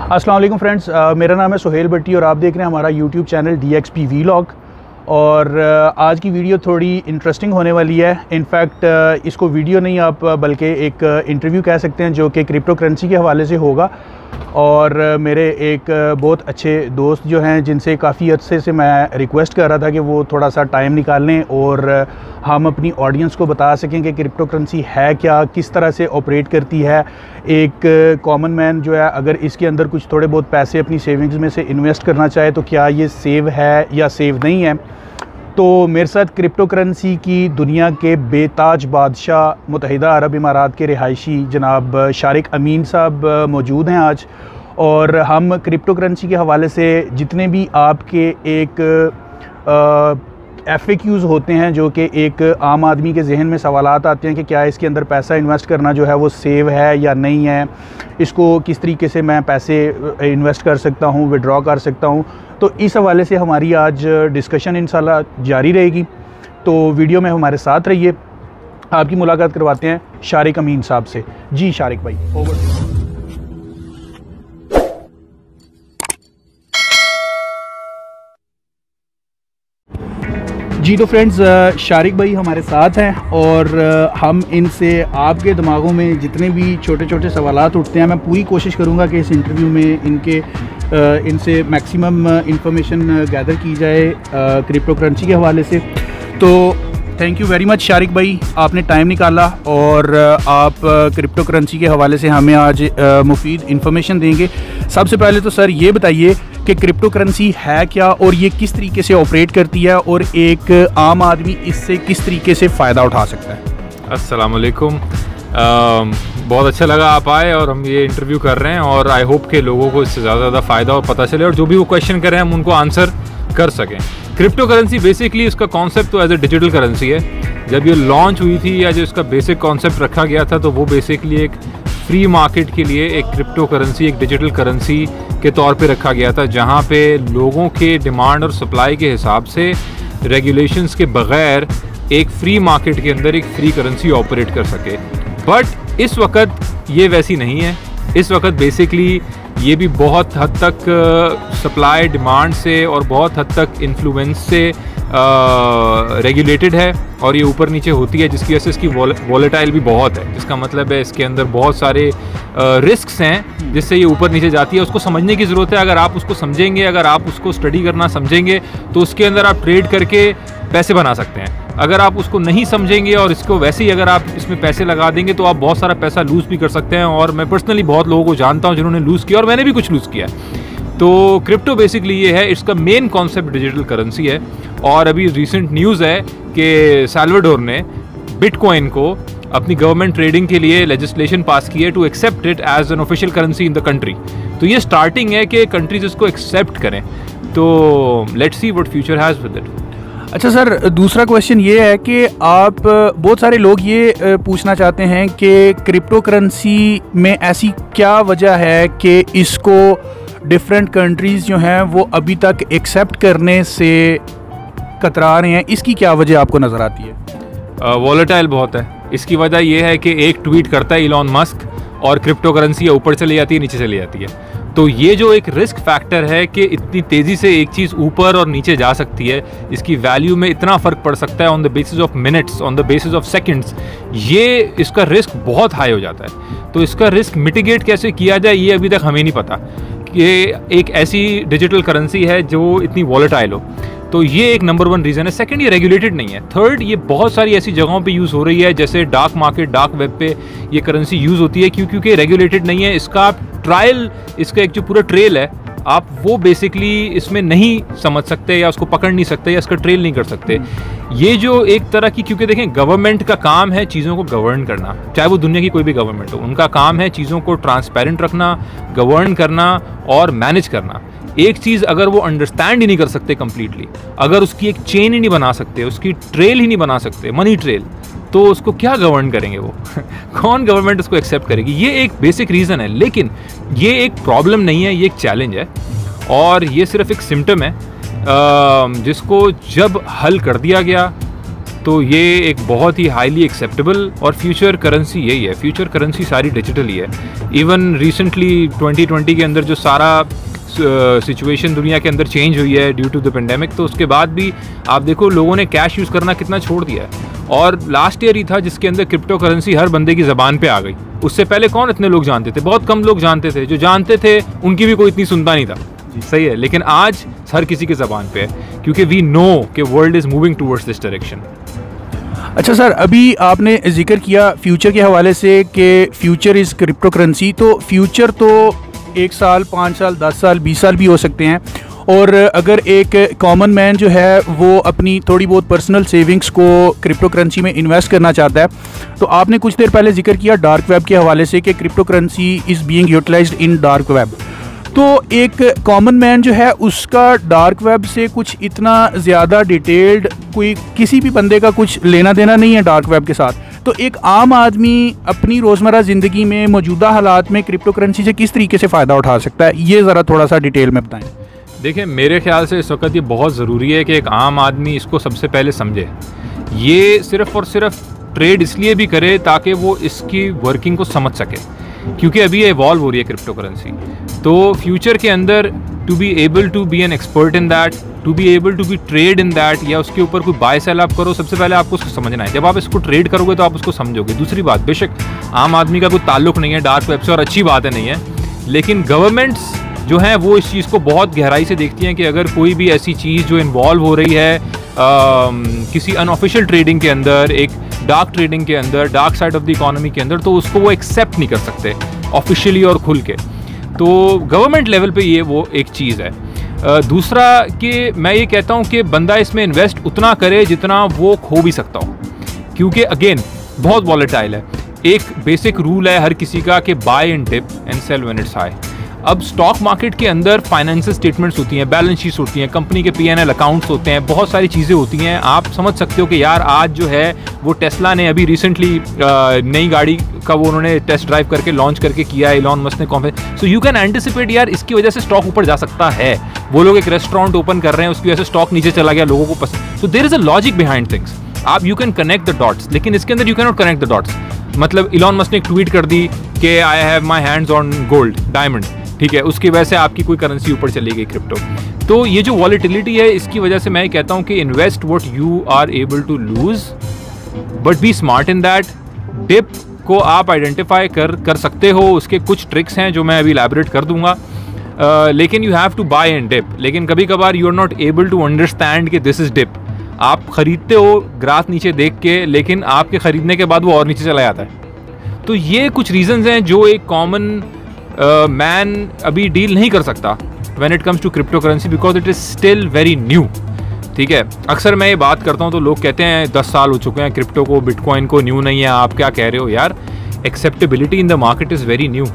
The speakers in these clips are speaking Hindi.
अस्सलाम वालेकुम फ्रेंड्स, मेरा नाम है सुहेल भट्टी और आप देख रहे हैं हमारा यूट्यूब चैनल DXP Vlog। और आज की वीडियो थोड़ी इंटरेस्टिंग होने वाली है। इनफैक्ट इसको वीडियो नहीं आप बल्कि एक इंटरव्यू कह सकते हैं जो कि क्रिप्टो करेंसी के हवाले से होगा। और मेरे एक बहुत अच्छे दोस्त जो हैं जिनसे काफ़ी अर्से से मैं रिक्वेस्ट कर रहा था कि वो थोड़ा सा टाइम निकाल लें और हम अपनी ऑडियंस को बता सकें कि क्रिप्टो करेंसी है क्या, किस तरह से ऑपरेट करती है। एक कॉमन मैन जो है अगर इसके अंदर कुछ थोड़े बहुत पैसे अपनी सेविंग्स में से इन्वेस्ट करना चाहे तो क्या ये सेव है या सेव नहीं है। तो मेरे साथ क्रिप्टो करेंसी की दुनिया के बेताज बादशाह मुत्तहिदा अरब इमारात के रिहायशी जनाब शारिक अमीन साहब मौजूद हैं आज। और हम क्रिप्टो करेंसी के हवाले से जितने भी आपके एक FAQs होते हैं जो कि एक आम आदमी के जहन में सवालात आते हैं कि क्या इसके अंदर पैसा इन्वेस्ट करना जो है वो सेव है या नहीं है, इसको किस तरीके से मैं पैसे इन्वेस्ट कर सकता हूँ, विड्रॉ कर सकता हूँ। तो इस हवाले से हमारी आज डिस्कशन इंशाल्लाह जारी रहेगी। तो वीडियो में हमारे साथ रहिए। आपकी मुलाकात करवाते हैं शारिक अमीन साहब से। जी शारिक भाई, ओवर। जी तो फ्रेंड्स, शारिक भाई हमारे साथ हैं और हम इनसे आपके दिमागों में जितने भी छोटे छोटे सवालात उठते हैं मैं पूरी कोशिश करूंगा कि इस इंटरव्यू में इनसे मैक्सिमम इंफॉर्मेशन गैदर की जाए क्रिप्टो करेंसी के हवाले से। तो thank you very much Shariq भाई, आपने टाइम निकाला और आप क्रिप्टो करेंसी के हवाले से हमें आज मुफीद इंफॉर्मेशन देंगे। सबसे पहले तो सर ये बताइए कि क्रिप्टो करेंसी है क्या और ये किस तरीके से ऑपरेट करती है और एक आम आदमी इससे किस तरीके से फ़ायदा उठा सकता है। अस्सलाम वालेकुम, बहुत अच्छा लगा आप आए और हम ये इंटरव्यू कर रहे हैं और आई होप के लोगों को इससे ज़्यादा फ़ायदा और पता चले और जो भी वो क्वेश्चन करें हम उनको आंसर कर सकें। क्रिप्टो करेंसी बेसिकली इसका कॉन्सेप्ट तो एज ए डिजिटल करेंसी है। जब ये लॉन्च हुई थी या जो इसका बेसिक कॉन्सेप्ट रखा गया था तो वो बेसिकली एक फ्री मार्केट के लिए एक क्रिप्टो करेंसी, एक डिजिटल करेंसी के तौर पे रखा गया था, जहाँ पे लोगों के डिमांड और सप्लाई के हिसाब से रेगुलेशंस के बग़ैर एक फ्री मार्केट के अंदर एक फ्री करेंसी ऑपरेट कर सके। बट इस वक्त ये वैसी नहीं है। इस वक्त बेसिकली ये भी बहुत हद तक सप्लाई डिमांड से और बहुत हद तक इन्फ्लुएंस से रेगुलेटेड है और ये ऊपर नीचे होती है, जिसकी वजह से इसकी वॉलेटाइल भी बहुत है। इसका मतलब है इसके अंदर बहुत सारे रिस्क्स हैं जिससे ये ऊपर नीचे जाती है। उसको समझने की ज़रूरत है। अगर आप उसको समझेंगे, अगर आप उसको स्टडी करना समझेंगे तो उसके अंदर आप ट्रेड करके पैसे बना सकते हैं। अगर आप उसको नहीं समझेंगे और इसको वैसे ही अगर आप इसमें पैसे लगा देंगे तो आप बहुत सारा पैसा लूज़ भी कर सकते हैं। और मैं पर्सनली बहुत लोगों को जानता हूँ जिन्होंने लूज़ किया और मैंने भी कुछ लूज़ किया। तो क्रिप्टो बेसिकली ये है, इसका मेन कॉन्सेप्ट डिजिटल करेंसी है। और अभी रिसेंट न्यूज़ है कि साल्वाडोर ने बिटकॉइन को अपनी गवर्नमेंट ट्रेडिंग के लिए लेजिस्लेशन पास की है to accept it as an official currency in the country. तो ये स्टार्टिंग है कि कंट्रीज इसको एक्सेप्ट करें। तो let's see what future has with it. अच्छा सर, दूसरा क्वेश्चन ये है कि आप बहुत सारे लोग ये पूछना चाहते हैं कि क्रिप्टो करेंसी में ऐसी क्या वजह है कि इसको डिफरेंट कंट्रीज़ जो हैं वो अभी तक एक्सेप्ट करने से कतरा रहे हैं। इसकी क्या वजह आपको नज़र आती है? वॉलेटाइल बहुत है। इसकी वजह यह है कि एक ट्वीट करता है इलॉन मस्क और क्रिप्टो करेंसी ऊपर चली जाती है, नीचे चली जाती है। तो ये जो एक रिस्क फैक्टर है कि इतनी तेज़ी से एक चीज़ ऊपर और नीचे जा सकती है, इसकी वैल्यू में इतना फ़र्क पड़ सकता है on the basis of minutes, on the basis of seconds, ये इसका रिस्क बहुत हाई हो जाता है। तो इसका रिस्क मिटिगेट कैसे किया जाए ये अभी तक हमें नहीं पता कि एक ऐसी डिजिटल करेंसी है जो इतनी वॉलेटाइल हो। तो ये एक नंबर 1 रीज़न है। सेकंड, ये रेगुलेटेड नहीं है। थर्ड, ये बहुत सारी ऐसी जगहों पे यूज़ हो रही है जैसे डार्क मार्केट, डार्क वेब पे ये करेंसी यूज़ होती है क्योंकि रेगुलेटेड नहीं है। इसका ट्रायल, इसका एक जो पूरा ट्रेल है आप वो बेसिकली इसमें नहीं समझ सकते या उसको पकड़ नहीं सकते या इसका ट्रेल नहीं कर सकते। ये जो एक तरह की, क्योंकि देखें गवर्नमेंट का काम है चीज़ों को गवर्न करना, चाहे वो दुनिया की कोई भी गवर्नमेंट हो, उनका काम है चीज़ों को ट्रांसपेरेंट रखना, गवर्न करना और मैनेज करना। एक चीज़ अगर वो अंडरस्टैंड ही नहीं कर सकते कम्प्लीटली, अगर उसकी एक चेन ही नहीं बना सकते, उसकी ट्रेल ही नहीं बना सकते, मनी ट्रेल, तो उसको क्या गवर्न करेंगे वो कौन गवर्नमेंट उसको एक्सेप्ट करेगी? ये एक बेसिक रीज़न है। लेकिन ये एक प्रॉब्लम नहीं है, ये एक चैलेंज है और ये सिर्फ एक सिम्टम है जिसको जब हल कर दिया गया तो ये एक बहुत ही हाईली एक्सेप्टेबल और फ्यूचर करेंसी यही है। फ्यूचर करेंसी सारी डिजिटल ही है। इवन रिसेंटली 2020 के अंदर जो सारा सिचुएशन दुनिया के अंदर चेंज हुई है ड्यू टू द पेंडेमिक, तो उसके बाद भी आप देखो लोगों ने कैश यूज़ करना कितना छोड़ दिया है। और लास्ट ईयर ही था जिसके अंदर क्रिप्टो करेंसी हर बंदे की ज़बान पे आ गई। उससे पहले कौन इतने लोग जानते थे? बहुत कम लोग जानते थे। जो जानते थे उनकी भी कोई इतनी सुनता नहीं था। सही है, लेकिन आज हर किसी की ज़बान पे है, क्योंकि वी नो कि world is moving towards this direction. अच्छा सर, अभी आपने जिक्र किया फ्यूचर के हवाले से कि फ्यूचर इज़ क्रिप्टो करेंसी। तो फ्यूचर तो 1 साल, 5 साल, 10 साल, 20 साल भी हो सकते हैं। और अगर एक कॉमन मैन जो है वो अपनी थोड़ी बहुत पर्सनल सेविंग्स को क्रिप्टो करेंसी में इन्वेस्ट करना चाहता है, तो आपने कुछ देर पहले जिक्र किया डार्क वेब के हवाले से कि crypto currency is being utilised in dark web. तो एक कॉमन मैन जो है उसका डार्क वेब से कुछ इतना ज़्यादा डिटेल्ड कोई किसी भी बंदे का कुछ लेना देना नहीं है डार्क वेब के साथ। तो एक आम आदमी अपनी रोज़मर्रा ज़िंदगी में मौजूदा हालात में क्रिप्टो करेंसी से किस तरीके से फ़ायदा उठा सकता है, ये ज़रा थोड़ा सा डिटेल में बताएं। देखिए, मेरे ख्याल से इस वक्त ये बहुत ज़रूरी है कि एक आम आदमी इसको सबसे पहले समझे। ये सिर्फ़ और सिर्फ ट्रेड इसलिए भी करे ताकि वो इसकी वर्किंग को समझ सके, क्योंकि अभी ये इवॉल्व हो रही है क्रिप्टो करेंसी। तो फ्यूचर के अंदर to be able to be an expert in that, to be able to be trade in that, या उसके ऊपर कोई बाय सेल आप करो, सबसे पहले आपको उसको समझना है। जब आप इसको ट्रेड करोगे तो आप उसको समझोगे। दूसरी बात, बेशक आम आदमी का कोई ताल्लुक नहीं है डार्क वेब से, और अच्छी बात है नहीं है, लेकिन गवर्नमेंट्स जो हैं वो इस चीज़ को बहुत गहराई से देखती हैं कि अगर कोई भी ऐसी चीज़ जो इन्वॉल्व हो रही है किसी अनऑफिशियल ट्रेडिंग के अंदर, एक डार्क ट्रेडिंग के अंदर, dark side of the economy के अंदर, तो उसको वो एक्सेप्ट नहीं कर सकते ऑफिशियली और खुल के। तो गवर्नमेंट लेवल पे ये वो एक चीज़ है। दूसरा कि मैं ये कहता हूँ कि बंदा इसमें इन्वेस्ट उतना करे जितना वो खो भी सकता हो, क्योंकि अगेन बहुत वॉलेटाइल है। एक बेसिक रूल है हर किसी का कि buy and dip and sell when it's high. अब स्टॉक मार्केट के अंदर फाइनेंशियल स्टेटमेंट्स होती हैं, बैलेंस शीट्स होती हैं, कंपनी के P&L अकाउंट्स होते हैं, बहुत सारी चीज़ें होती हैं। आप समझ सकते हो कि यार आज जो है वो टेस्ला ने अभी रिसेंटली नई गाड़ी का वो उन्होंने टेस्ट ड्राइव करके लॉन्च करके किया है, इलॉन मस्क ने conference. So you can anticipate यार इसकी वजह से स्टॉक ऊपर जा सकता है। वो लोग एक रेस्टोरेंट ओपन कर रहे हैं, उसकी वजह से स्टॉक नीचे चला गया, लोगों को पसंद। So there is a logic behind things. आप you can connect the dots, लेकिन इसके अंदर you can not connect the dots. मतलब इलॉन मस्क ने एक ट्वीट कर दी कि I have my hands on gold diamond, ठीक है, उसकी वजह से आपकी कोई करेंसी ऊपर चली गई क्रिप्टो। तो ये जो वॉलेटिलिटी है इसकी वजह से मैं कहता हूँ कि invest what you are able to lose, but be smart in that. Dip को आप आइडेंटिफाई कर सकते हो, उसके कुछ ट्रिक्स हैं जो मैं अभी इलैबोरेट कर दूंगा, लेकिन you have to buy and dip. लेकिन कभी कभार you are not able to understand कि दिस इज डिप। आप खरीदते हो ग्राफ नीचे देख के, लेकिन आपके खरीदने के बाद वो और नीचे चला जाता है। तो ये कुछ रीजंस हैं जो एक कॉमन मैन अभी डील नहीं कर सकता when it comes to crypto currency, because it is still very new. ठीक है, अक्सर मैं ये बात करता हूँ तो लोग कहते हैं 10 साल हो चुके हैं क्रिप्टो को, बिटकॉइन को, न्यू नहीं है, आप क्या कह रहे हो यार। Acceptability in the market is very new.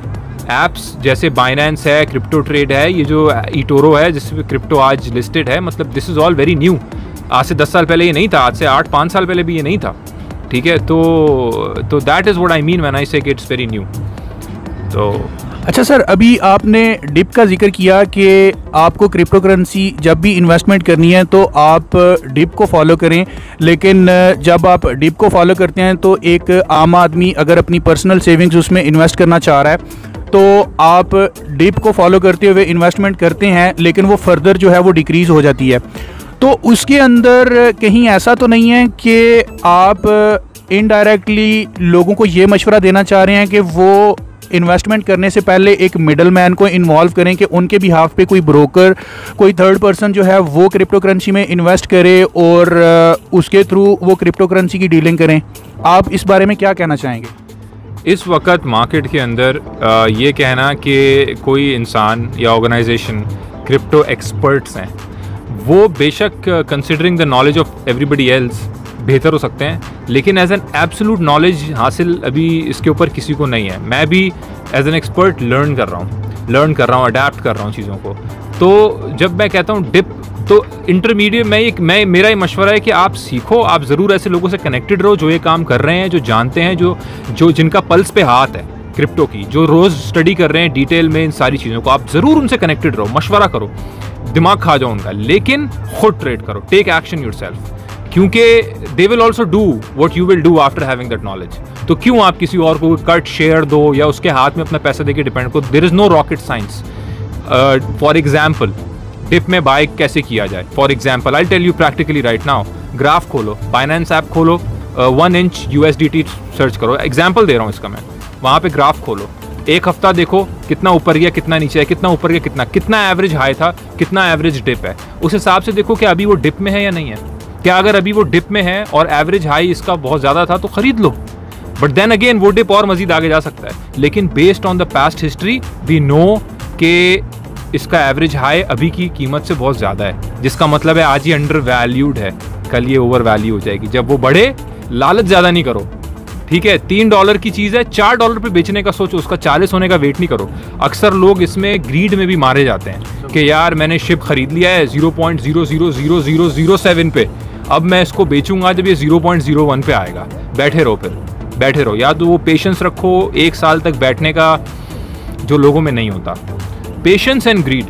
Apps जैसे बाइनेंस है, क्रिप्टो ट्रेड है, ये जो ईटोरो है जिसमें क्रिप्टो आज लिस्टेड है, मतलब this is all very new. आज से 10 साल पहले ये नहीं था, आज से 8-5 साल पहले भी ये नहीं था। ठीक है, तो that is what I mean when I से कि इट्स वेरी न्यू। तो अच्छा सर, अभी आपने डिप का जिक्र किया कि आपको क्रिप्टो करेंसी जब भी इन्वेस्टमेंट करनी है तो आप डिप को फॉलो करें, लेकिन जब आप डिप को फॉलो करते हैं तो एक आम आदमी अगर अपनी पर्सनल सेविंग्स उसमें इन्वेस्ट करना चाह रहा है तो आप डिप को फॉलो करते हुए इन्वेस्टमेंट करते हैं, लेकिन वो फर्दर जो है वो डिक्रीज़ हो जाती है। तो उसके अंदर कहीं ऐसा तो नहीं है कि आप इनडायरेक्टली लोगों को ये मशवरा देना चाह रहे हैं कि वो इन्वेस्टमेंट करने से पहले एक मिडल मैन को इन्वॉल्व करें कि उनके बिहाफ पे कोई ब्रोकर, कोई थर्ड पर्सन जो है वो क्रिप्टो करेंसी में इन्वेस्ट करे और उसके थ्रू वो क्रिप्टो करेंसी की डीलिंग करें? आप इस बारे में क्या कहना चाहेंगे? इस वक्त मार्केट के अंदर ये कहना कि कोई इंसान या ऑर्गेनाइजेशन क्रिप्टो एक्सपर्ट्स हैं, वो बेशक considering the knowledge of everybody else बेहतर हो सकते हैं, लेकिन एज एन एब्सोल्यूट नॉलेज हासिल अभी इसके ऊपर किसी को नहीं है। मैं भी एज एन एक्सपर्ट लर्न कर रहा हूँ, अडेप्ट कर रहा हूँ चीज़ों को। तो जब मैं कहता हूँ डिप, तो इंटरमीडिएट मैं मेरा ये मशवरा है कि आप सीखो, आप ज़रूर ऐसे लोगों से कनेक्टेड रहो जो ये काम कर रहे हैं, जो जानते हैं, जो जिनका पल्स पे हाथ है क्रिप्टो की, जो रोज़ स्टडी कर रहे हैं डिटेल में इन सारी चीज़ों को। आप ज़रूर उनसे कनेक्टेड रहो, मशवरा करो, दिमाग खा जाओ उनका, लेकिन खुद ट्रेड करो, टेक एक्शन योरसेल्फ। क्योंकि they will also do what you will do after having that knowledge. तो क्यों आप किसी और को कट शेयर दो या उसके हाथ में अपना पैसा देके डिपेंड करो? There is no rocket science. For example dip में बाय कैसे किया जाए, for example I tell you practically right now. Graph खोलो, बाइनेंस ऐप खोलो, 1 इंच USDT सर्च करो, एग्जाम्पल दे रहा हूँ इसका मैं। वहाँ पे ग्राफ खोलो, एक हफ्ता देखो कितना ऊपर गया कितना नीचे है, कितना ऊपर गया कितना एवरेज हाई था, कितना एवरेज डिप है। उस हिसाब से देखो कि अभी वो डिप में है या नहीं है। क्या अगर अभी वो डिप में है और एवरेज हाई इसका बहुत ज़्यादा था तो ख़रीद लो, बट देन अगेन वो डिप और मज़ीद आगे जा सकता है। लेकिन based on the past history we know कि इसका एवरेज हाई अभी की कीमत से बहुत ज़्यादा है, जिसका मतलब है आज ये अंडर वैल्यूड है, कल ये ओवर वैल्यू हो जाएगी। जब वो बढ़े लालच ज़्यादा नहीं करो, ठीक है? $3 की चीज़ है, $4 पे बेचने का सोचो, उसका 40 होने का वेट नहीं करो। अक्सर लोग इसमें ग्रीड में भी मारे जाते हैं कि यार मैंने शिप खरीद लिया है 0.000007 पे, अब मैं इसको बेचूंगा जब ये 0.01 पे आएगा। बैठे रहो, फिर बैठे रहो। या तो वो पेशेंस रखो, 1 साल तक बैठने का, जो लोगों में नहीं होता। पेशेंस एंड ग्रीड,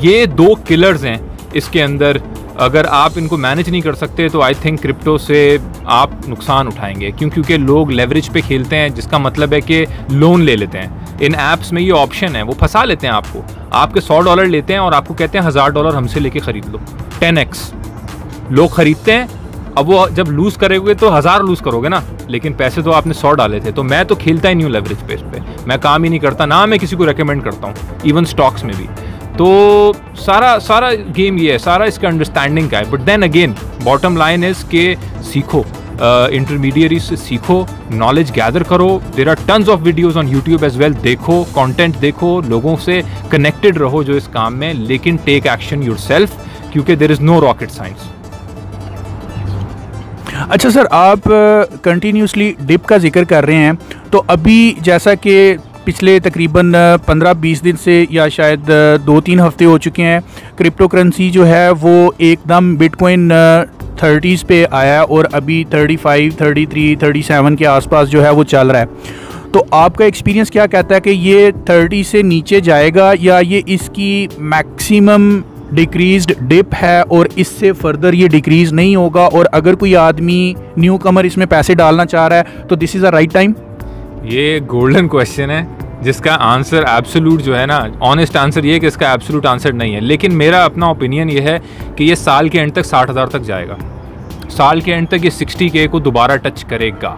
ये 2 किलर्स हैं इसके अंदर। अगर आप इनको मैनेज नहीं कर सकते तो आई थिंक क्रिप्टो से आप नुकसान उठाएंगे। क्योंकि लोग लेवरेज पे खेलते हैं, जिसका मतलब है कि लोन ले लेते हैं। इन ऐप्स में ये ऑप्शन है, वो फंसा लेते हैं आपको। आपके $100 लेते हैं और आपको कहते हैं $1000 हमसे लेके ख़रीद लो, 10x। लोग ख़रीदते हैं, अब वो जब लूज़ करोगे तो 1000 लूज़ करोगे ना, लेकिन पैसे तो आपने 100 डाले थे। तो मैं तो खेलता ही नहीं हूँ लेवरेज पे, इस पर मैं काम ही नहीं करता, ना मैं किसी को रेकमेंड करता हूँ, इवन स्टॉक्स में भी। तो सारा गेम ये है, सारा इसका अंडरस्टैंडिंग का है। But then again bottom line is के सीखो, इंटरमीडिएट से सीखो, नॉलेज गैदर करो। There are tons of videos on YouTube as well, देखो, कंटेंट देखो, लोगों से कनेक्टेड रहो जो इस काम में, लेकिन टेक एक्शन योरसेल्फ, क्योंकि there is no rocket science. अच्छा सर, आप कंटिन्यूसली डिप का जिक्र कर रहे हैं, तो अभी जैसा कि पिछले तकरीबन 15-20 दिन से या शायद 2-3 हफ्ते हो चुके हैं, क्रिप्टो करेंसी जो है वो एकदम बिटकॉइन 30s पे आया और अभी 35, 33, 37 के आसपास जो है वो चल रहा है। तो आपका एक्सपीरियंस क्या कहता है कि ये 30 से नीचे जाएगा या ये इसकी मैक्सिमम डिक्रीज्ड डिप है और इससे फर्दर ये डिक्रीज़ नहीं होगा? और अगर कोई आदमी न्यू कमर इसमें पैसे डालना चाह रहा है तो this is a right time? ये गोल्डन क्वेश्चन है जिसका आंसर एब्सोल्यूट जो है ना, ऑनेस्ट आंसर ये है कि इसका एब्सोल्यूट आंसर नहीं है। लेकिन मेरा अपना ओपिनियन ये है कि ये साल के एंड तक 60,000 तक जाएगा। साल के एंड तक ये 60K को दोबारा टच करेगा।